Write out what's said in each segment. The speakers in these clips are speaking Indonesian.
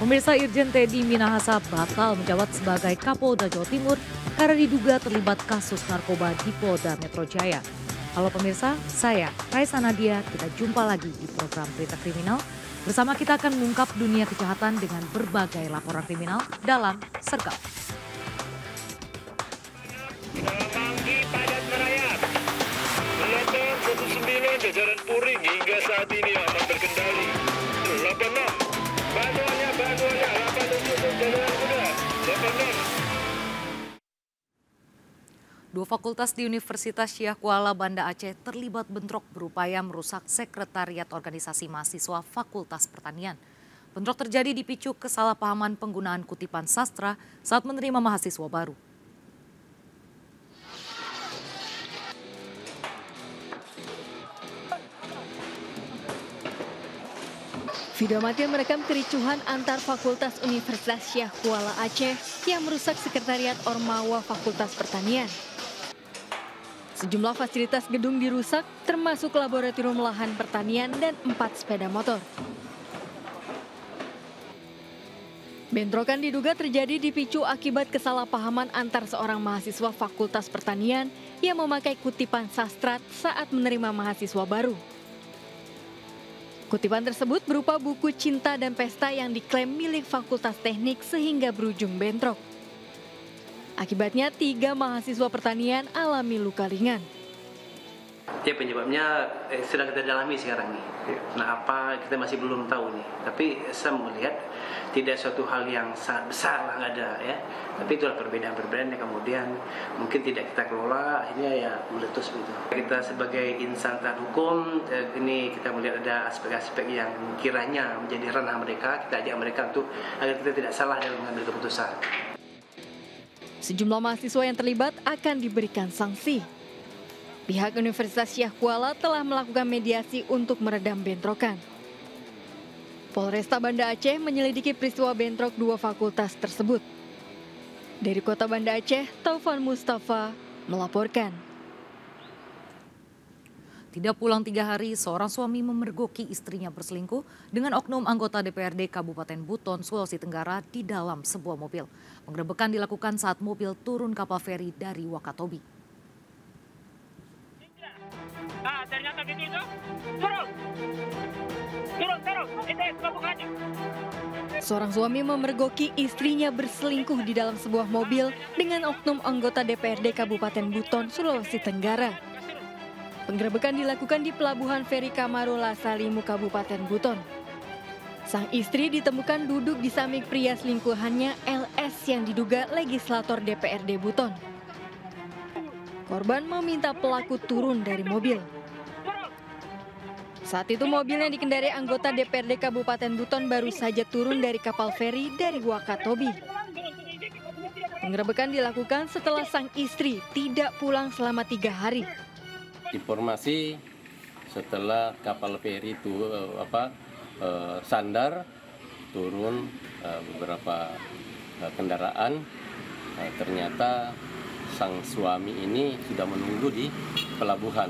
Pemirsa, Irjen Teddy Minahasa batal menjabat sebagai Kapolda Jawa Timur karena diduga terlibat kasus narkoba di Polda Metro Jaya. Halo pemirsa, saya Raisa Nadia, kita jumpa lagi di program Berita Kriminal. Bersama kita akan mengungkap dunia kejahatan dengan berbagai laporan kriminal dalam Sergap. Semanggi padat merayap. Melotor 19 jajaran Puring hingga saat ini aman terkendali. 86. Bantuannya 87 jajaran kuda. 86. Dua fakultas di Universitas Syekh Kuala Banda Aceh terlibat bentrok berupaya merusak sekretariat organisasi mahasiswa Fakultas Pertanian. Bentrok terjadi dipicu kesalahpahaman penggunaan kutipan sastra saat menerima mahasiswa baru. Video amatir merekam kericuhan antar fakultas Universitas Syekh Kuala Aceh yang merusak sekretariat Ormawa Fakultas Pertanian. Sejumlah fasilitas gedung dirusak, termasuk laboratorium lahan pertanian dan 4 sepeda motor. Bentrokan diduga terjadi dipicu akibat kesalahpahaman antar seorang mahasiswa Fakultas Pertanian yang memakai kutipan sastra saat menerima mahasiswa baru. Kutipan tersebut berupa buku Cinta dan Pesta yang diklaim milik Fakultas Teknik sehingga berujung bentrok. Akibatnya 3 mahasiswa pertanian alami luka ringan. Ya, penyebabnya sedang kita dalami sekarang nih. Nah, apa kita masih belum tahu nih. Tapi saya melihat tidak suatu hal yang sangat besar lah, nggak ada ya. Tapi itulah perbedaan-perbedaan yang kemudian mungkin tidak kita kelola, akhirnya ya meletus begitu. Kita sebagai insan taat hukum, ini kita melihat ada aspek-aspek yang kiranya menjadi ranah mereka, kita ajak mereka untuk agar kita tidak salah dalam mengambil keputusan. Sejumlah mahasiswa yang terlibat akan diberikan sanksi. Pihak Universitas Syekh Kuala telah melakukan mediasi untuk meredam bentrokan. Polresta Banda Aceh menyelidiki peristiwa bentrok 2 fakultas tersebut. Dari Kota Banda Aceh, Taufan Mustafa melaporkan. Tidak pulang 3 hari, seorang suami memergoki istrinya berselingkuh dengan oknum anggota DPRD Kabupaten Buton, Sulawesi Tenggara di dalam sebuah mobil. Penggerebekan dilakukan saat mobil turun kapal feri dari Wakatobi. Ternyata gitu itu. Turun. Itu bukannya. Seorang suami memergoki istrinya berselingkuh di dalam sebuah mobil dengan oknum anggota DPRD Kabupaten Buton, Sulawesi Tenggara. Penggerebekan dilakukan di Pelabuhan Feri Kamarula Salimu, Kabupaten Buton. Sang istri ditemukan duduk di samping pria selingkuhannya LS yang diduga legislator DPRD Buton. Korban meminta pelaku turun dari mobil. Saat itu mobil yang dikendarai anggota DPRD Kabupaten Buton baru saja turun dari kapal feri dari Wakatobi. Penggerebekan dilakukan setelah sang istri tidak pulang selama 3 hari. Informasi setelah kapal feri itu sandar, turun beberapa kendaraan, ternyata sang suami ini sudah menunggu di pelabuhan,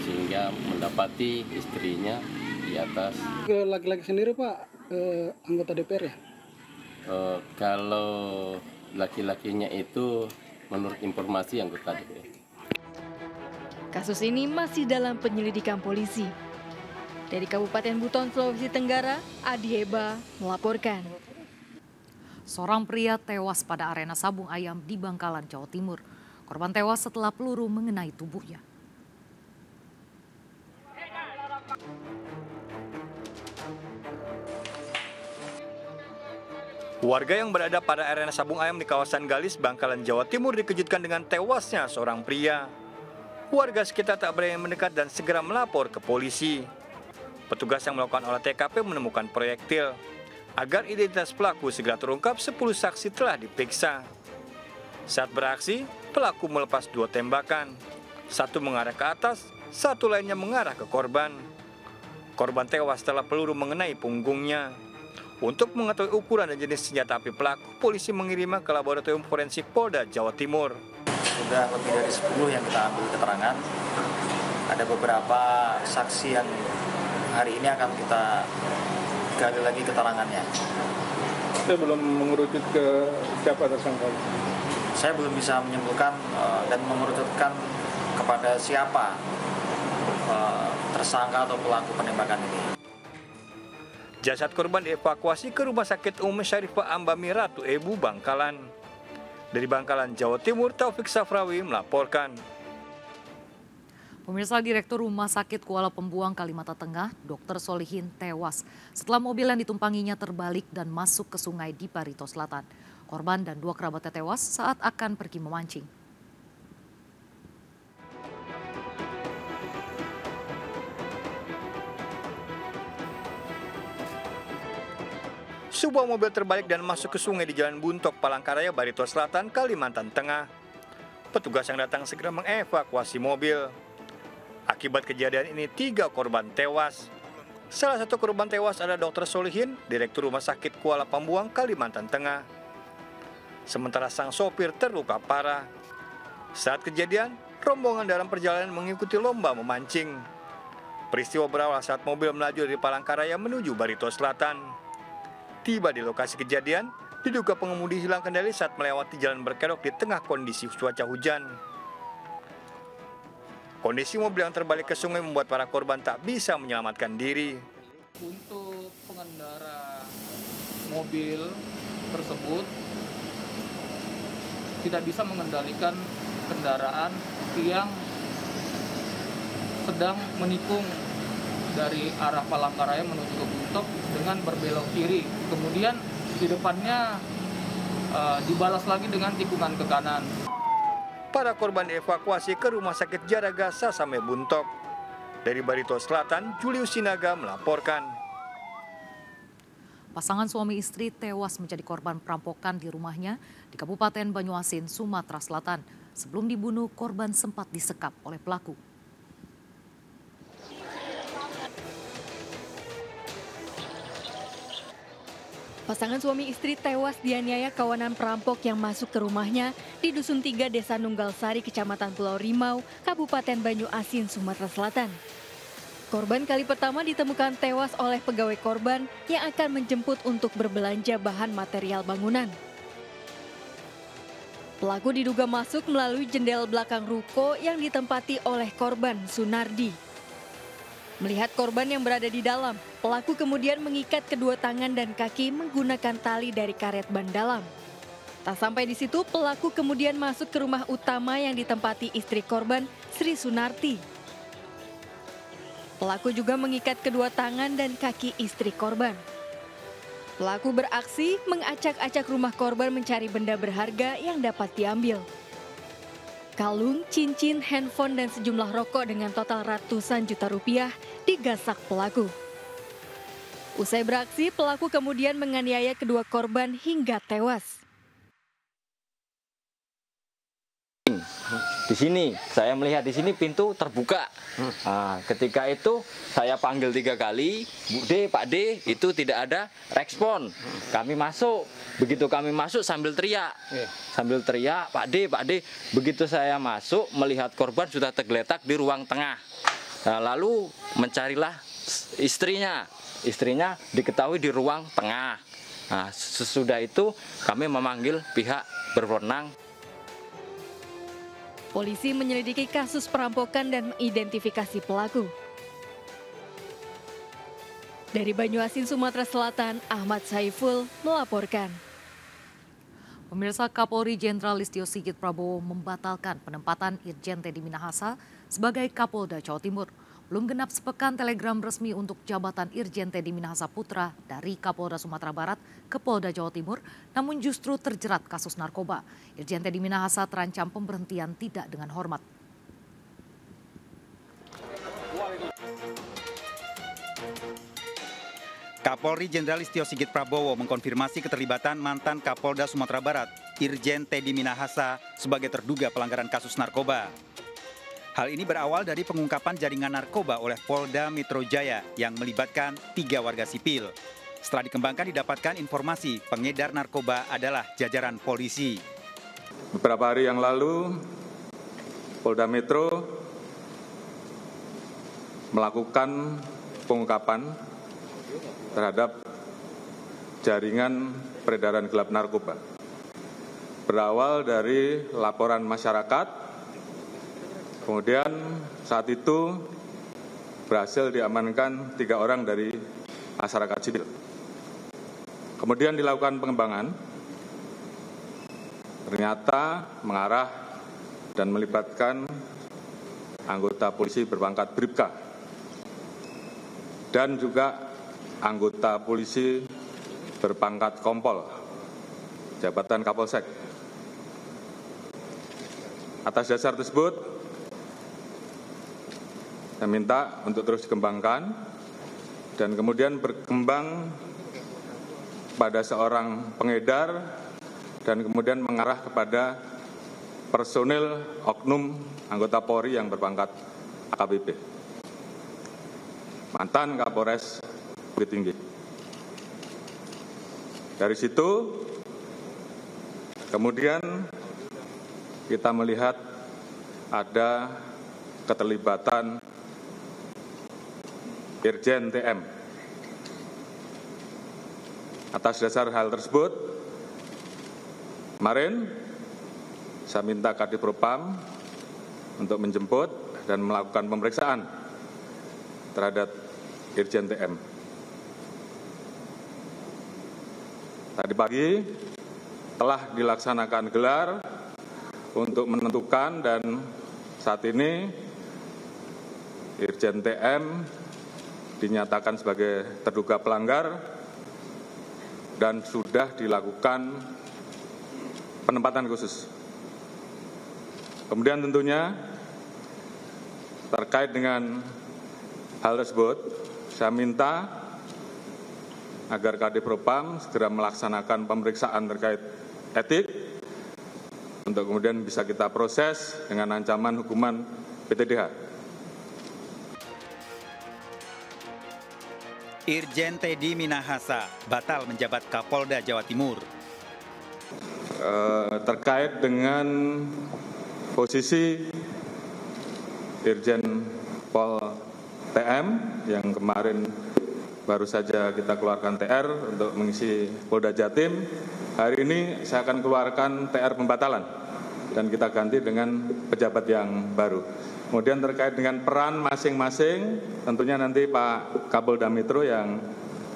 sehingga mendapati istrinya di atas. Ke laki-laki sendiri Pak, anggota DPR ya? Kalau laki-lakinya itu menurut informasi anggota DPR. Kasus ini masih dalam penyelidikan polisi. Dari Kabupaten Buton, Sulawesi Tenggara, Adieba melaporkan. Seorang pria tewas pada arena sabung ayam di Bangkalan, Jawa Timur. Korban tewas setelah peluru mengenai tubuhnya. Warga yang berada pada arena sabung ayam di kawasan Galis, Bangkalan, Jawa Timur dikejutkan dengan tewasnya seorang pria. Warga sekitar tak berani mendekat dan segera melapor ke polisi. Petugas yang melakukan olah TKP menemukan proyektil. Agar identitas pelaku segera terungkap, 10 saksi telah diperiksa. Saat beraksi, pelaku melepas 2 tembakan. 1 mengarah ke atas, 1 lainnya mengarah ke korban. Korban tewas setelah peluru mengenai punggungnya. Untuk mengetahui ukuran dan jenis senjata api pelaku, polisi mengirimnya ke laboratorium forensik Polda Jawa Timur. Sudah lebih dari 10 yang kita ambil keterangan. Ada beberapa saksi yang hari ini akan kita digali lagi keterangannya. Saya belum mengerucut ke siapa tersangka. Saya belum bisa menyimpulkan dan mengerucutkan kepada siapa tersangka atau pelaku penembakan ini. Jasad korban dievakuasi ke Rumah Sakit Umum Syarifah Ambami Ratu Ebu Bangkalan. Dari Bangkalan, Jawa Timur, Taufik Safrawi melaporkan. Pemirsa, Direktur Rumah Sakit Kuala Pembuang Kalimantan Tengah, Dr. Solihin tewas setelah mobil yang ditumpanginya terbalik dan masuk ke sungai di Barito Selatan. Korban dan 2 kerabatnya tewas saat akan pergi memancing. Sebuah mobil terbalik dan masuk ke sungai di Jalan Buntok, Palangkaraya, Barito Selatan, Kalimantan Tengah. Petugas yang datang segera mengevakuasi mobil. Akibat kejadian ini 3 korban tewas. Salah satu korban tewas adalah Dr. Solihin, Direktur Rumah Sakit Kuala Pembuang, Kalimantan Tengah. Sementara sang sopir terluka parah. Saat kejadian, rombongan dalam perjalanan mengikuti lomba memancing. Peristiwa berawal saat mobil melaju dari Palangkaraya menuju Barito Selatan. Tiba di lokasi kejadian, diduga pengemudi hilang kendali saat melewati jalan berkelok di tengah kondisi cuaca hujan. Kondisi mobil yang terbalik ke sungai membuat para korban tak bisa menyelamatkan diri. Untuk pengendara mobil tersebut tidak bisa mengendalikan kendaraan yang sedang menikung dari arah Palangkaraya menuju ke Buntok dengan berbelok kiri. Kemudian di depannya dibalas lagi dengan tikungan ke kanan. Para korban dievakuasi ke Rumah Sakit Jaraga Sasame Buntok. Dari Barito Selatan, Julius Sinaga melaporkan. Pasangan suami istri tewas menjadi korban perampokan di rumahnya di Kabupaten Banyuasin, Sumatera Selatan. Sebelum dibunuh, korban sempat disekap oleh pelaku. Pasangan suami istri tewas dianiaya kawanan perampok yang masuk ke rumahnya di Dusun 3 Desa Nunggal Sari, Kecamatan Pulau Rimau, Kabupaten Banyuasin, Sumatera Selatan. Korban kali pertama ditemukan tewas oleh pegawai korban yang akan menjemput untuk berbelanja bahan material bangunan. Pelaku diduga masuk melalui jendela belakang ruko yang ditempati oleh korban, Sunardi. Melihat korban yang berada di dalam, pelaku kemudian mengikat kedua tangan dan kaki menggunakan tali dari karet ban dalam. Tak sampai di situ, pelaku kemudian masuk ke rumah utama yang ditempati istri korban, Sri Sunarti. Pelaku juga mengikat kedua tangan dan kaki istri korban. Pelaku beraksi mengacak-acak rumah korban mencari benda berharga yang dapat diambil. Kalung, cincin, handphone, dan sejumlah rokok dengan total ratusan juta rupiah digasak pelaku. Usai beraksi, pelaku kemudian menganiaya kedua korban hingga tewas. Di sini, saya melihat di sini pintu terbuka. Nah, ketika itu saya panggil 3 kali, Bu D, Pak D, itu tidak ada respon. Kami masuk, begitu kami masuk sambil teriak. Pak D, Pak D. Begitu saya masuk, melihat korban sudah tergeletak di ruang tengah. Nah, lalu mencarilah istrinya. Istrinya diketahui di ruang tengah. Nah, sesudah itu kami memanggil pihak berwenang. Polisi menyelidiki kasus perampokan dan mengidentifikasi pelaku. Dari Banyuasin, Sumatera Selatan, Ahmad Saiful melaporkan. Pemirsa, Kapolri Jenderal Listio Sigit Prabowo membatalkan penempatan Irjen Teddy Minahasa sebagai Kapolda Jawa Timur. Belum genap sepekan telegram resmi untuk jabatan Irjen Teddy Minahasa Putra dari Kapolda Sumatera Barat ke Polda Jawa Timur, namun justru terjerat kasus narkoba. Irjen Teddy Minahasa terancam pemberhentian tidak dengan hormat. Kapolri Jenderal Listio Sigit Prabowo mengkonfirmasi keterlibatan mantan Kapolda Sumatera Barat, Irjen Teddy Minahasa, sebagai terduga pelanggaran kasus narkoba. Hal ini berawal dari pengungkapan jaringan narkoba oleh Polda Metro Jaya yang melibatkan 3 warga sipil. Setelah dikembangkan didapatkan informasi pengedar narkoba adalah jajaran polisi. Beberapa hari yang lalu, Polda Metro melakukan pengungkapan terhadap jaringan peredaran gelap narkoba. Berawal dari laporan masyarakat, kemudian saat itu berhasil diamankan 3 orang dari masyarakat sipil. Kemudian dilakukan pengembangan, ternyata mengarah dan melibatkan anggota polisi berpangkat Bribka dan juga anggota polisi berpangkat Kompol, jabatan Kapolsek. Atas dasar tersebut, saya minta untuk terus dikembangkan dan kemudian berkembang pada seorang pengedar dan kemudian mengarah kepada personil oknum anggota Polri yang berpangkat AKBP, mantan Kapolres Bukit Tinggi. Dari situ kemudian kita melihat ada keterlibatan Irjen TM. Atas dasar hal tersebut, kemarin saya minta Kadipropam untuk menjemput dan melakukan pemeriksaan terhadap Irjen TM. Tadi pagi telah dilaksanakan gelar untuk menentukan dan saat ini Irjen TM dinyatakan sebagai terduga pelanggar dan sudah dilakukan penempatan khusus. Kemudian tentunya terkait dengan hal tersebut, saya minta agar Kadipropam segera melaksanakan pemeriksaan terkait etik untuk kemudian bisa kita proses dengan ancaman hukuman PTDH. Irjen Teddy Minahasa batal menjabat Kapolda Jawa Timur. Terkait dengan posisi Irjen Pol TM yang kemarin baru saja kita keluarkan TR untuk mengisi Polda Jatim, hari ini saya akan keluarkan TR pembatalan dan kita ganti dengan pejabat yang baru. Kemudian terkait dengan peran masing-masing, tentunya nanti Pak Kapolda Metro yang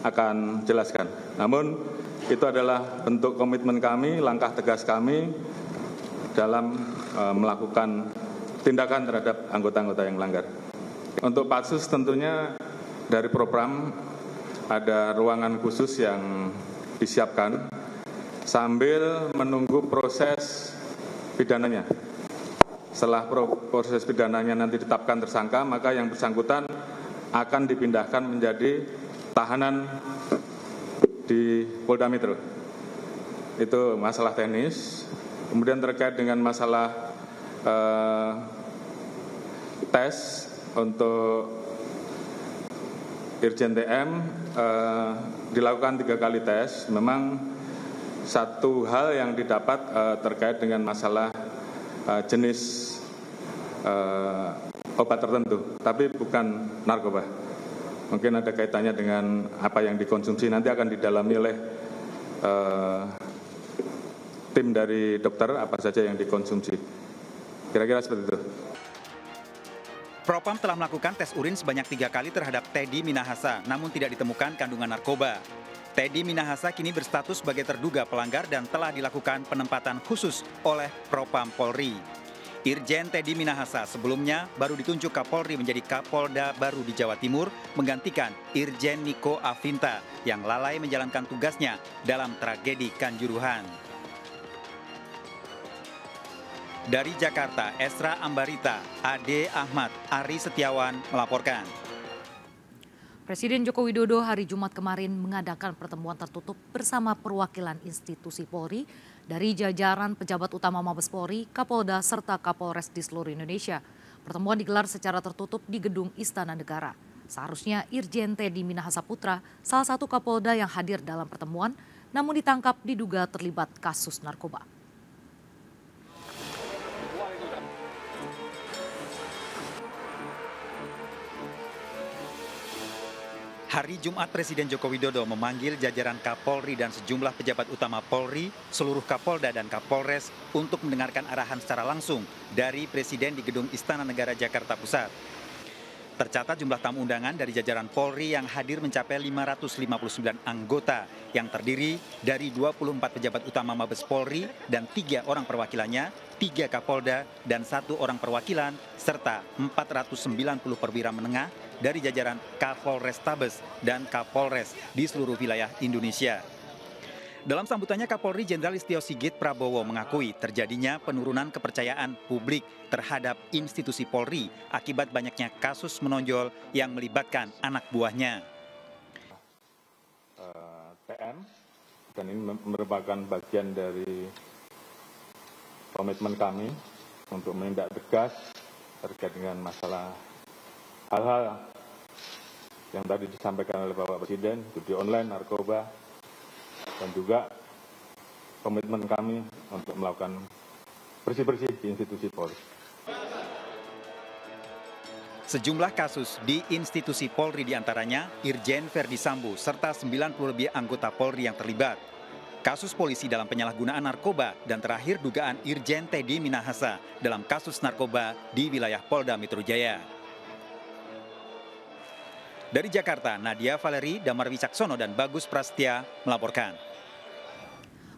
akan jelaskan. Namun itu adalah bentuk komitmen kami, langkah tegas kami dalam melakukan tindakan terhadap anggota-anggota yang melanggar. Untuk Patsus tentunya dari program ada ruangan khusus yang disiapkan sambil menunggu proses pidananya. Setelah proses pidananya nanti ditetapkan tersangka, maka yang bersangkutan akan dipindahkan menjadi tahanan di Polda Metro. Itu masalah teknis. Kemudian terkait dengan masalah tes untuk Irjen TM dilakukan 3 kali tes. Memang satu hal yang didapat terkait dengan masalah jenis obat tertentu, tapi bukan narkoba. Mungkin ada kaitannya dengan apa yang dikonsumsi, nanti akan didalami oleh tim dari dokter apa saja yang dikonsumsi. Kira-kira seperti itu. Propam telah melakukan tes urin sebanyak 3 kali terhadap Teddy Minahasa, namun tidak ditemukan kandungan narkoba. Teddy Minahasa kini berstatus sebagai terduga pelanggar dan telah dilakukan penempatan khusus oleh Propam Polri. Irjen Teddy Minahasa sebelumnya baru ditunjuk Kapolri menjadi Kapolda baru di Jawa Timur, menggantikan Irjen Niko Afinta yang lalai menjalankan tugasnya dalam tragedi Kanjuruhan. Dari Jakarta, Esra Ambarita, Ade Ahmad, Ari Setiawan melaporkan. Presiden Joko Widodo hari Jumat kemarin mengadakan pertemuan tertutup bersama perwakilan institusi Polri dari jajaran pejabat utama Mabes Polri, Kapolda, serta Kapolres di seluruh Indonesia. Pertemuan digelar secara tertutup di Gedung Istana Negara. Seharusnya Irjen Teddy Minahasa Putra, salah satu Kapolda yang hadir dalam pertemuan, namun ditangkap diduga terlibat kasus narkoba. Hari Jumat Presiden Joko Widodo memanggil jajaran Kapolri dan sejumlah pejabat utama Polri, seluruh Kapolda dan Kapolres untuk mendengarkan arahan secara langsung dari Presiden di Gedung Istana Negara Jakarta Pusat. Tercatat jumlah tamu undangan dari jajaran Polri yang hadir mencapai 559 anggota yang terdiri dari 24 pejabat utama Mabes Polri dan 3 orang perwakilannya, 3 Kapolda dan 1 orang perwakilan, serta 490 perwira menengah dari jajaran Kapolrestabes dan Kapolres di seluruh wilayah Indonesia. Dalam sambutannya, Kapolri Jenderal Listio Sigit Prabowo mengakui terjadinya penurunan kepercayaan publik terhadap institusi Polri akibat banyaknya kasus menonjol yang melibatkan anak buahnya. TM, dan ini merupakan bagian dari komitmen kami untuk menindak tegas terkait dengan masalah hal-hal yang tadi disampaikan oleh Bapak Presiden, judi online, narkoba, dan juga komitmen kami untuk melakukan bersih-bersih di institusi Polri. Sejumlah kasus di institusi Polri diantaranya Irjen Verdi Sambo serta 90 lebih anggota Polri yang terlibat. Kasus polisi dalam penyalahgunaan narkoba dan terakhir dugaan Irjen Teddy Minahasa dalam kasus narkoba di wilayah Polda Metro Jaya. Dari Jakarta, Nadia Valeri, Damar Wicaksono, dan Bagus Prastya melaporkan.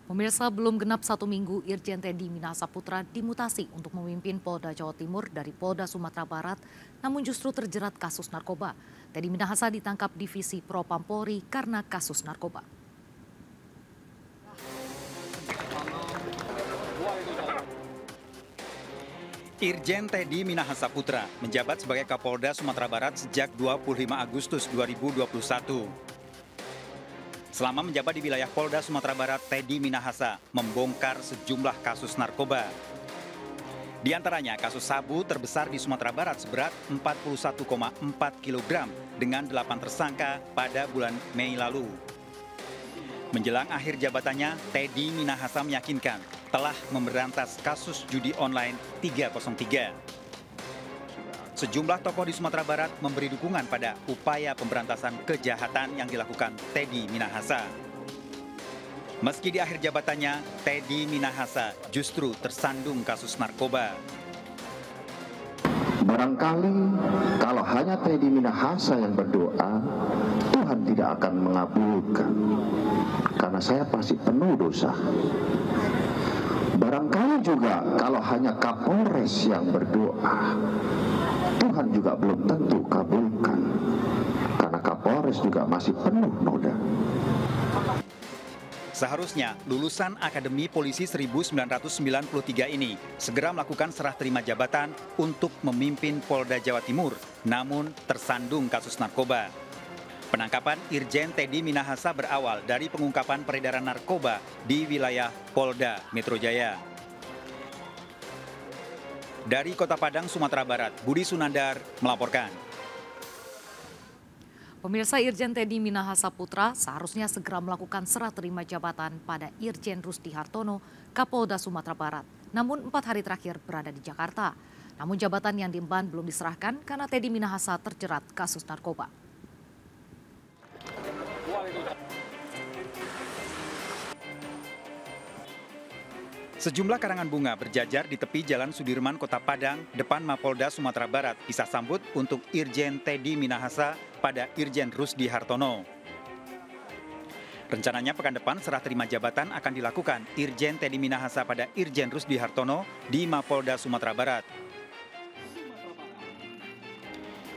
Pemirsa, belum genap 1 minggu Irjen Teddy Minahasa Putra dimutasi untuk memimpin Polda Jawa Timur dari Polda Sumatera Barat, namun justru terjerat kasus narkoba. Teddy Minahasa ditangkap Divisi Propam Polri karena kasus narkoba. Irjen Teddy Minahasa Putra menjabat sebagai Kapolda Sumatera Barat sejak 25 Agustus 2021. Selama menjabat di wilayah Polda Sumatera Barat, Teddy Minahasa membongkar sejumlah kasus narkoba. Di antaranya kasus sabu terbesar di Sumatera Barat seberat 41,4 kg dengan 8 tersangka pada bulan Mei lalu. Menjelang akhir jabatannya, Teddy Minahasa meyakinkan telah memberantas kasus judi online 303. Sejumlah tokoh di Sumatera Barat memberi dukungan pada upaya pemberantasan kejahatan yang dilakukan Teddy Minahasa. Meski di akhir jabatannya, Teddy Minahasa justru tersandung kasus narkoba. Barangkali kalau hanya Teddy Minahasa yang berdoa, Tuhan tidak akan mengabulkan. Karena saya pasti penuh dosa. Barangkali juga kalau hanya Kapolres yang berdoa, Tuhan juga belum tentu kabulkan. Karena Kapolres juga masih penuh noda. Seharusnya lulusan Akademi Polisi 1993 ini segera melakukan serah terima jabatan untuk memimpin Polda Jawa Timur, namun tersandung kasus narkoba. Penangkapan Irjen Teddy Minahasa berawal dari pengungkapan peredaran narkoba di wilayah Polda Metro Jaya. Dari Kota Padang, Sumatera Barat, Budi Sunandar melaporkan. Pemirsa, Irjen Teddy Minahasa Putra seharusnya segera melakukan serah terima jabatan pada Irjen Rusdi Hartono, Kapolda Sumatera Barat. Namun 4 hari terakhir berada di Jakarta. Namun jabatan yang diemban belum diserahkan karena Teddy Minahasa terjerat kasus narkoba. Sejumlah karangan bunga berjajar di tepi Jalan Sudirman, Kota Padang, depan Mapolda Sumatera Barat, bisa sambut untuk Irjen Teddy Minahasa pada Irjen Rusdi Hartono. Rencananya pekan depan serah terima jabatan akan dilakukan Irjen Teddy Minahasa pada Irjen Rusdi Hartono di Mapolda Sumatera Barat.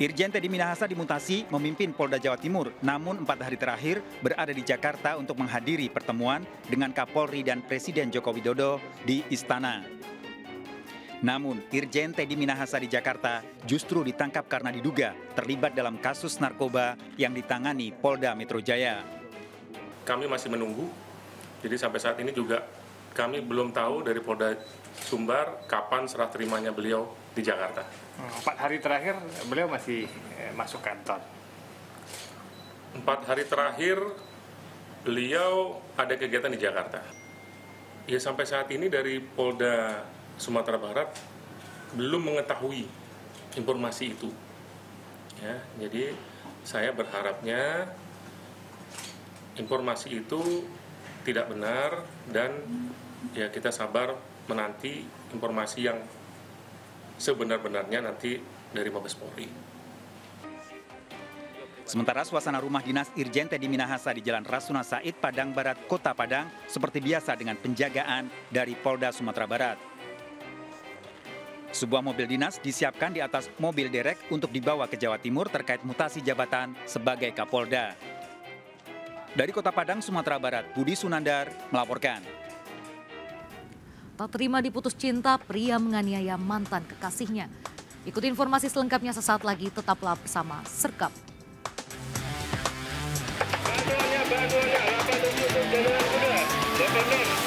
Irjen Teddy Minahasa dimutasi memimpin Polda Jawa Timur, namun 4 hari terakhir berada di Jakarta untuk menghadiri pertemuan dengan Kapolri dan Presiden Joko Widodo di Istana. Namun, Irjen Teddy Minahasa di Jakarta justru ditangkap karena diduga terlibat dalam kasus narkoba yang ditangani Polda Metro Jaya. Kami masih menunggu, jadi sampai saat ini juga kami belum tahu dari Polda Sumbar kapan serah terimanya beliau di Jakarta. 4 hari terakhir beliau masih masuk kantor. 4 hari terakhir beliau ada kegiatan di Jakarta. Ya, sampai saat ini dari Polda Sumatera Barat belum mengetahui informasi itu. Ya, jadi saya berharapnya informasi itu tidak benar dan ya kita sabar menanti informasi yang sebenar-benarnya nanti dari Mabes Polri. Sementara suasana rumah dinas Irjen Teddy Minahasa di Jalan Rasuna Said, Padang Barat, Kota Padang seperti biasa dengan penjagaan dari Polda Sumatera Barat. Sebuah mobil dinas disiapkan di atas mobil derek untuk dibawa ke Jawa Timur terkait mutasi jabatan sebagai Kapolda. Dari Kota Padang, Sumatera Barat, Budi Sunandar melaporkan. Tak terima diputus cinta, pria menganiaya mantan kekasihnya. Ikuti informasi selengkapnya sesaat lagi, tetaplah bersama Serkap. Bantuannya, 8 untuk jalan muda.